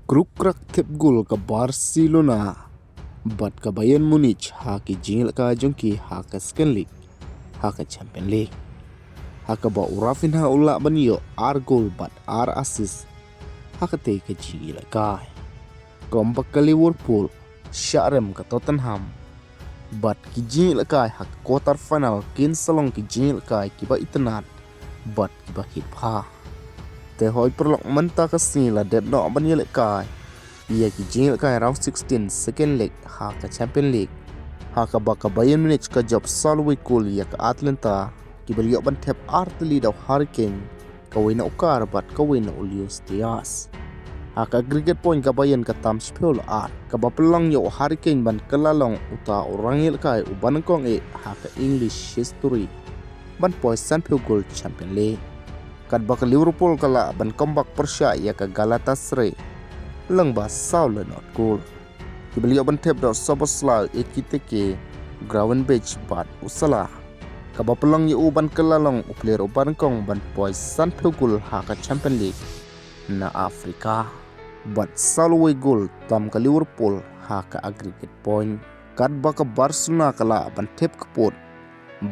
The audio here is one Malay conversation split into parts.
Krukrak tep gol ke Barcelona, bat ke Bayern Munich ha ki jingil ka jongki ha ke Second League, ha ke Champions League. Ha ke ba urafin ha ula banyo ar gol bat ar assist, ha ke te ke jingil ka. Kompak ke Liverpool, syarem ke Tottenham, bat ki jingil ka ha ke quarter final kin salong ki jingil ka ki ba itenat, bat ki ba hip ha. Te hoi perlok menta ke sini la dead no banyo lek ka. Ia ki jingil ka round 16 Second League ha ke Champions League. Ha ke ba ke Bayern Munich ke job salwe kul ia ke Atlanta ki beliok ban tep arteli daw Hurricane ka wina ukar bat ka wina Ulius Diaz. Ha ke aggregate point ka Bayern ke tam spel art ka ba pelang yo Hurricane ban kelalong uta orangil ka uban kong ha ke English history ban poisan pe gol Champions League. Kat ba ke Liverpool kala ban comeback Persya ia ke Galatasaray leng ba saw le not goal ki beliau ban tep dot Szoboszlai ekiteke Gravenberch bat usala ka ba pelang ye uban kelalong player uban kong ban poisan pe gol ha ke Champions League na Afrika bat salwe gol tam ke Liverpool ha ke aggregate point. Kat ba ke Barcelona kala ban tep kepot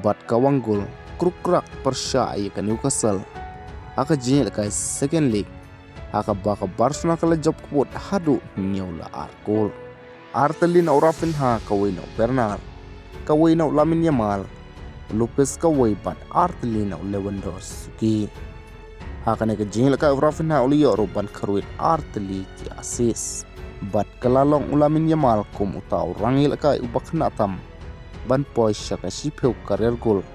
bat kawang gol Krukrak Persya ia ke Newcastle aka jingil ka Second League aka baka Barcelona kala job kupot hadu nyaula arkol artelin urafin ha kawin Bernal kawin Lamine Yamal Lopez kawai bat artelin Lewandowski haka ne ka jingil ka urafin ha ulio roban karwit arteli ki assist bat kalalong Lamine Yamal kum uta urangil ka ubakna tam ban poy syaka sipeu karir gol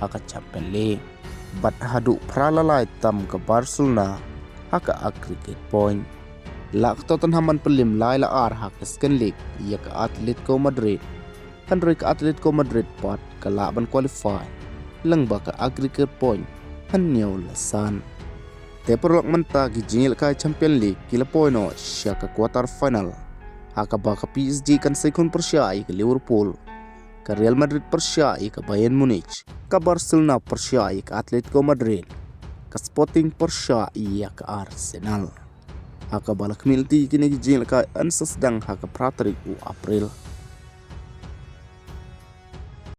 aka Champions League bat hadu pralalai tam ke Barcelona haka aggregate point. Lak Tottenham pelim lai la ar haka Second League ia ke Atletico Madrid. Henry ke Atletico Madrid pat ke laban qualify leng ba ke aggregate point hanyau lesan. Te perlok menta ki jingil ka Champions League kila poino sya ke quarter final. Haka ba ke PSG kan sekon Persya ke Liverpool. Ke Real Madrid Persya ke Bayern Munich, ke Barcelona Persya ke Atletico Madrid, ke Sporting Persya ke Arsenal. Haka balak milti kini jingil ka ansas dang haka pratrik u April.